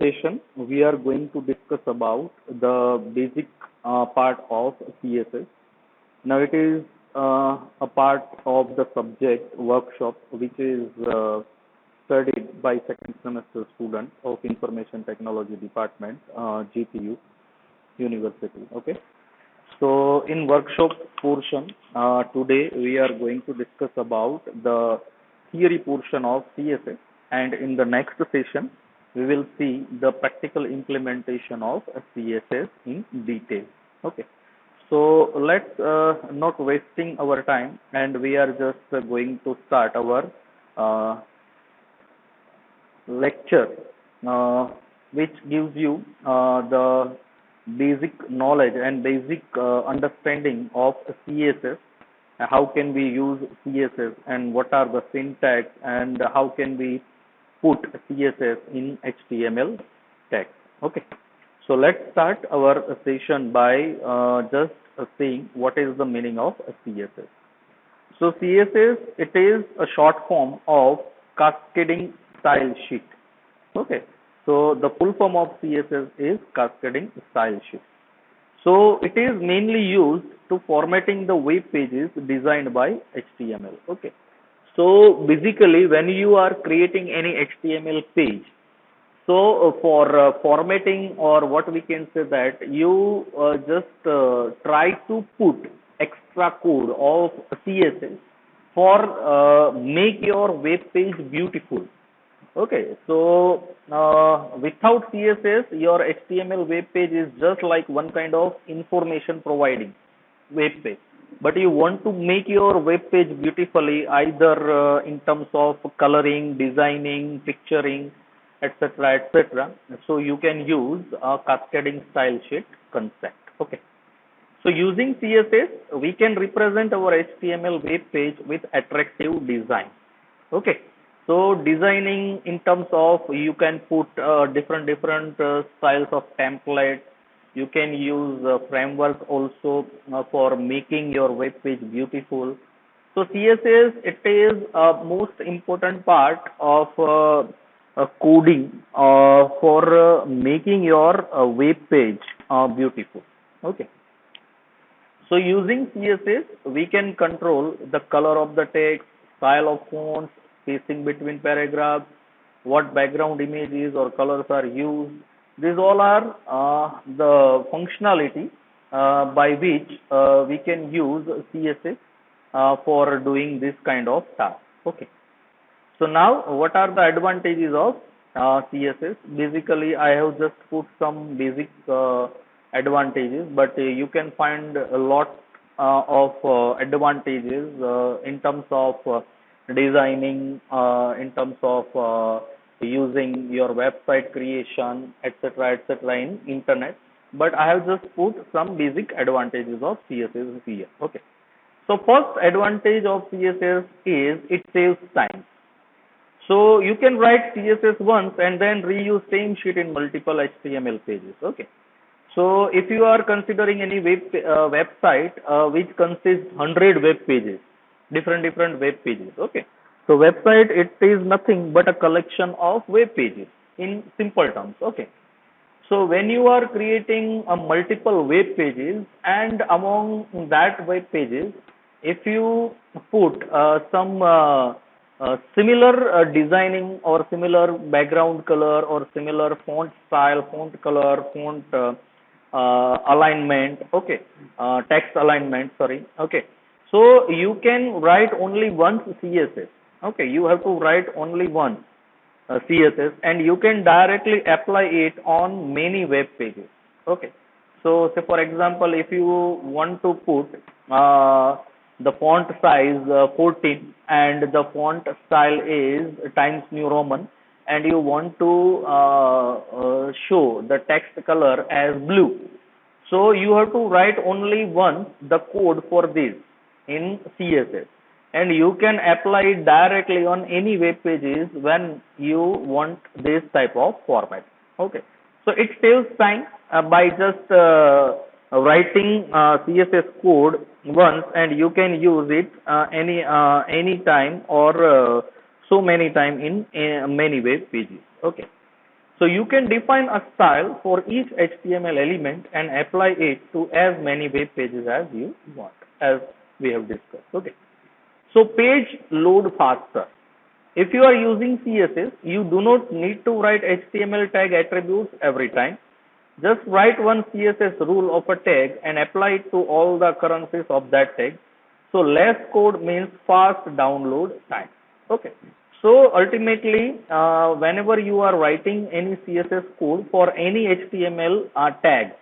session, we are going to discuss about the basic part of CSS. Now, it is a part of the subject workshop which is studied by second semester students of Information Technology Department, GTU University. Okay. So, in workshop portion, today we are going to discuss about the theory portion of CSS, and in the next session, we will see the practical implementation of CSS in detail. Okay. So let's not wasting our time, and we are just going to start our uh, lecture, uh, which gives you the basic knowledge and basic understanding of CSS. How can we use CSS, and what are the syntax, and how can we put CSS in HTML text. Okay. So let's start our session by just saying what is the meaning of CSS. So CSS, it is a short form of cascading style sheet. Okay. So the full form of CSS is cascading style sheet. So it is mainly used to formatting the web pages designed by HTML. Okay. So basically, when you are creating any HTML page, so for formatting, or what we can say, that you just try to put extra code of CSS for make your web page beautiful. Okay, so without CSS, your HTML web page is just like one kind of information providing web page. But you want to make your web page beautifully, either in terms of coloring, designing, picturing, etc., etc. So you can use a cascading style sheet concept. Okay. So using CSS, we can represent our HTML web page with attractive design. Okay. So designing in terms of, you can put different styles of templates. You can use framework also for making your web page beautiful. So CSS, it is a most important part of coding for making your web page beautiful. Okay. So using CSS, we can control the color of the text, style of fonts, spacing between paragraphs, what background images or colors are used. These all are the functionality by which we can use CSS for doing this kind of task. Okay. So now, what are the advantages of CSS? Basically, I have just put some basic advantages, but you can find a lot of advantages in terms of designing, in terms of using your website creation, etc., etc., in internet. But I have just put some basic advantages of CSS here. Okay. So first advantage of CSS is it saves time. So you can write CSS once and then reuse same sheet in multiple HTML pages. Okay. So if you are considering any website which consists 100 web pages, different web pages. Okay. So website, it is nothing but a collection of web pages in simple terms. Okay. So when you are creating a multiple web pages, and among that web pages, if you put some similar designing, or similar background color, or similar font style, font color, font alignment, okay, text alignment, sorry, okay. So you can write only once CSS. Okay, you have to write only once CSS, and you can directly apply it on many web pages. Okay. So say for example, if you want to put the font size 14, and the font style is Times New Roman, and you want to show the text color as blue, so you have to write only once the code for this in CSS, and you can apply it directly on any web pages when you want this type of format. Okay. So it saves time by just writing CSS code once, and you can use it any time, or so many time in many web pages. Okay. So you can define a style for each HTML element and apply it to as many web pages as you want, as we have discussed. Okay. So page load faster. If you are using CSS, you do not need to write HTML tag attributes every time. Just write one CSS rule of a tag and apply it to all the occurrences of that tag. So less code means fast download time. Okay. So ultimately, whenever you are writing any CSS code for any HTML tag,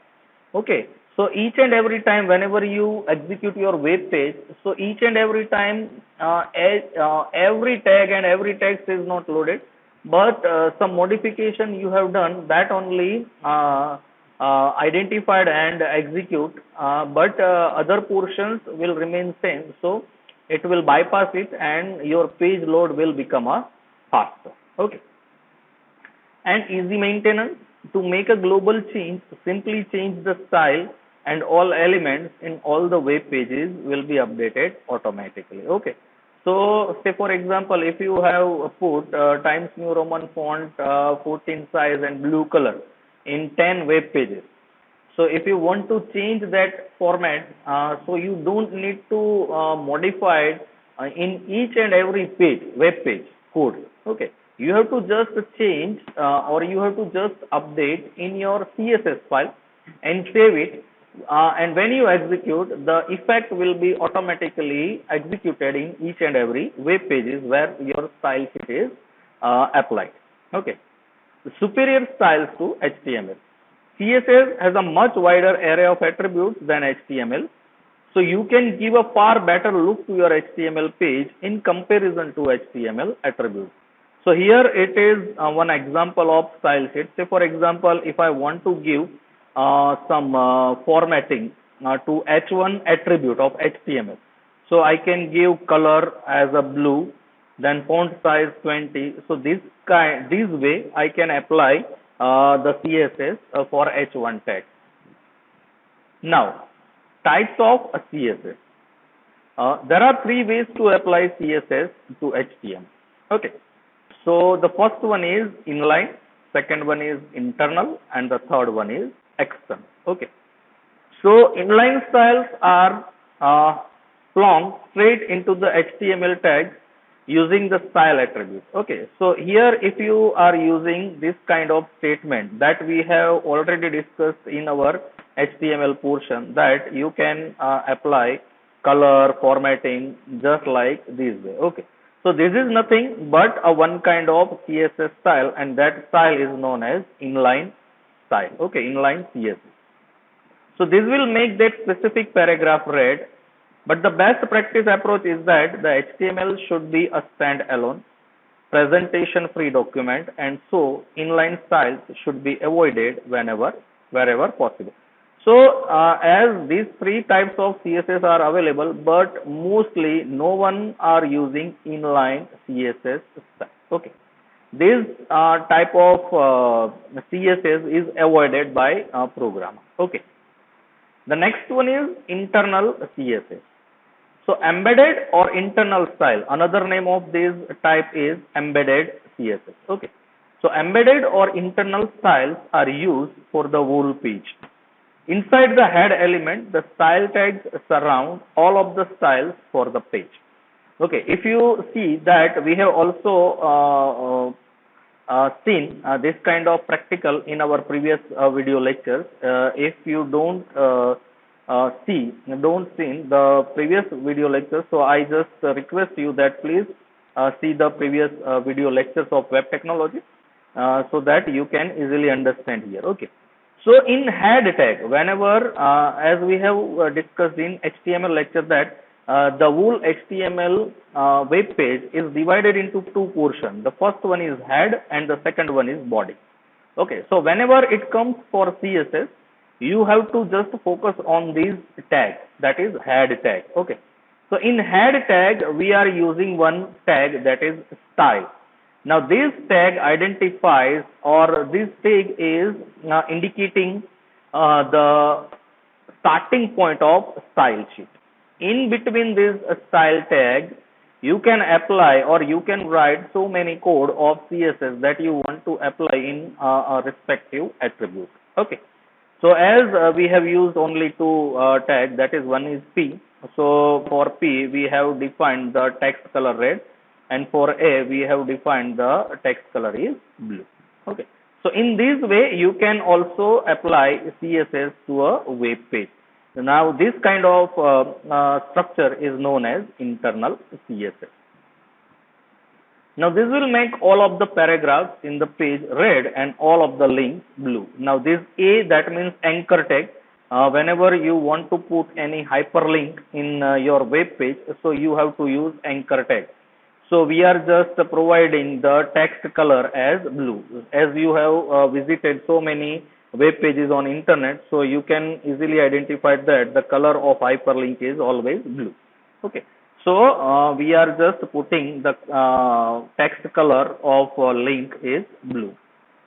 okay. So each and every time, whenever you execute your web page, so each and every time, every tag and every text is not loaded, but some modification you have done that only identified and execute, but other portions will remain same. So it will bypass it and your page load will become a faster. Okay. And easy maintenance. To make a global change, simply change the style and all elements in all the web pages will be updated automatically. Okay. So say for example, if you have put Times New Roman font 14 size and blue color in 10 web pages. So if you want to change that format, so you don't need to modify it in each and every page, web page code. Okay. You have to just change or you have to just update in your CSS file and save it. And when you execute, the effect will be automatically executed in each and every web pages where your style sheet is applied. Okay. Superior styles to HTML. CSS has a much wider array of attributes than HTML. So you can give a far better look to your HTML page in comparison to HTML attributes. So here it is one example of style sheet. Say for example, if I want to give some formatting to H1 attribute of HTML. So I can give color as a blue, then font size 20. So this way I can apply the CSS for H1 text. Now, types of CSS. There are three ways to apply CSS to HTML. Okay. So the first one is inline, second one is internal, and the third one is external. Okay. So inline styles are plumbed straight into the HTML tags using the style attribute. Okay. So here if you are using this kind of statement that we have already discussed in our HTML portion, that you can apply color formatting just like this way. Okay. So this is nothing but a one kind of CSS style, and that style is known as inline style. Okay, inline CSS. So this will make that specific paragraph red, but the best practice approach is that the HTML should be a standalone, presentation-free document, and so inline styles should be avoided wherever possible. So as these three types of CSS are available, but mostly no one are using inline CSS style. Okay. This type of CSS is avoided by programmer. Okay. The next one is internal CSS. So embedded or internal style, another name of this type is embedded CSS. Okay. So embedded or internal styles are used for the whole page. Inside the head element, the style tags surround all of the styles for the page. Okay, if you see that we have also seen this kind of practical in our previous video lectures. If you don't see the previous video lectures, so I just request you that please see the previous video lectures of web technology so that you can easily understand here. Okay. So in head tag, whenever as we have discussed in HTML lecture that the whole HTML web page is divided into two portions. The first one is head and the second one is body. Okay, so whenever it comes for CSS, you have to just focus on these tags, that is head tag. Okay, so in head tag we are using one tag, that is style. Now this tag identifies, or this tag is indicating the starting point of style sheet. In between this style tag, you can apply or you can write so many code of CSS that you want to apply in a respective attribute. Okay. So as we have used only two tags, that is one is P. So for P we have defined the text color red, and for A we have defined the text color is blue. Okay. So in this way you can also apply CSS to a web page. Now this kind of structure is known as internal CSS. Now this will make all of the paragraphs in the page red and all of the links blue. Now this A, that means anchor tag. Whenever you want to put any hyperlink in your web page, so you have to use anchor tag. So we are just providing the text color as blue. As you have visited so many web pages on internet, so you can easily identify that the color of hyperlink is always blue. Okay. So we are just putting the text color of link is blue.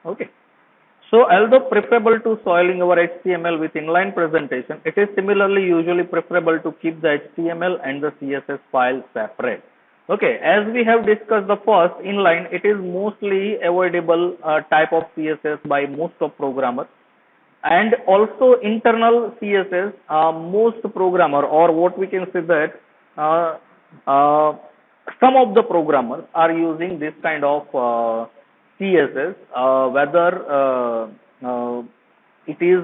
Okay. So although preferable to soiling our HTML with inline presentation, it is similarly usually preferable to keep the HTML and the CSS file separate. Okay, as we have discussed the first, inline, it is mostly avoidable type of CSS by most of programmers. And also internal CSS, most programmer, or what we can say that some of the programmers are using this kind of CSS, whether it is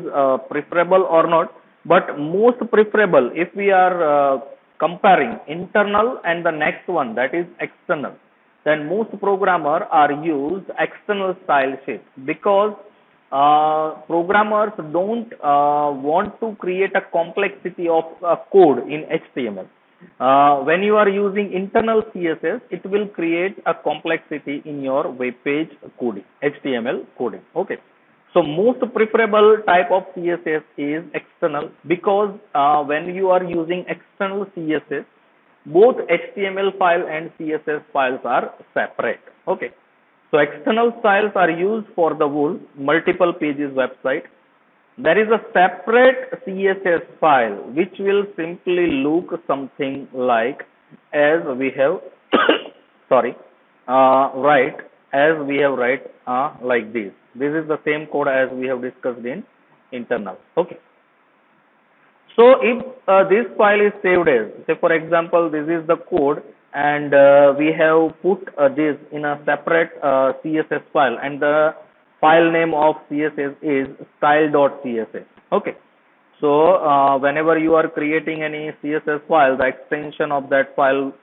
preferable or not, but most preferable if we are comparing internal and the next one, that is external, then most programmers are used external style sheet, because programmers don't want to create a complexity of code in HTML. When you are using internal CSS, it will create a complexity in your web page coding, HTML coding. Okay. So most preferable type of CSS is external, because when you are using external CSS, both HTML file and CSS files are separate. Okay. So external styles are used for the whole multiple pages website. There is a separate CSS file which will simply look something like as we have sorry write like this. This is the same code as we have discussed in internal. Okay. So if this file is saved as, say for example, this is the code, and we have put this in a separate CSS file, and the file name of CSS is style.css. Okay. So whenever you are creating any CSS file, the extension of that file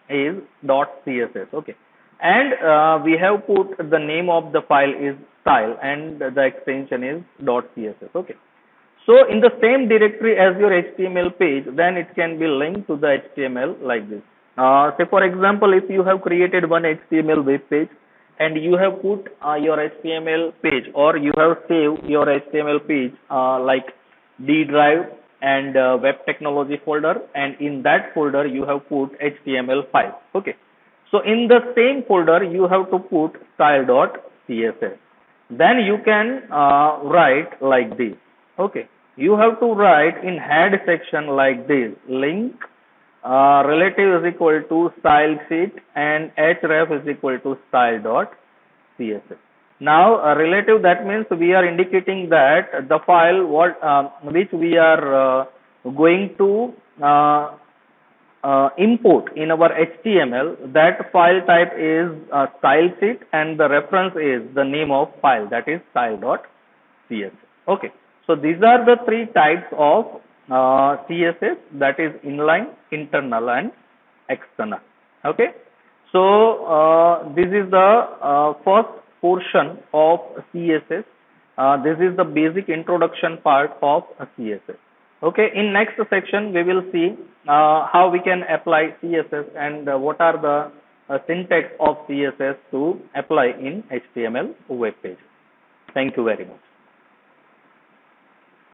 is .css. Okay. And we have put the name of the file is style, and the extension is .css. Okay. So in the same directory as your HTML page, then it can be linked to the HTML like this. Say for example, if you have created one HTML web page and you have put your HTML page, or you have saved your HTML page like D drive and web technology folder, and in that folder you have put HTML file. Okay. So in the same folder you have to put style.css. Then you can write like this. Okay. You have to write in head section like this: link relative is equal to style sheet, and href is equal to style.css. Now relative, that means we are indicating that the file which we are going to import in our HTML, that file type is style sheet, and the reference is the name of file, that is style.css. Okay. So these are the three types of CSS, that is inline, internal, and external. Okay. So this is the first portion of CSS. This is the basic introduction part of CSS. Okay. In next section, we will see how we can apply CSS and what are the syntax of CSS to apply in HTML web page. Thank you very much.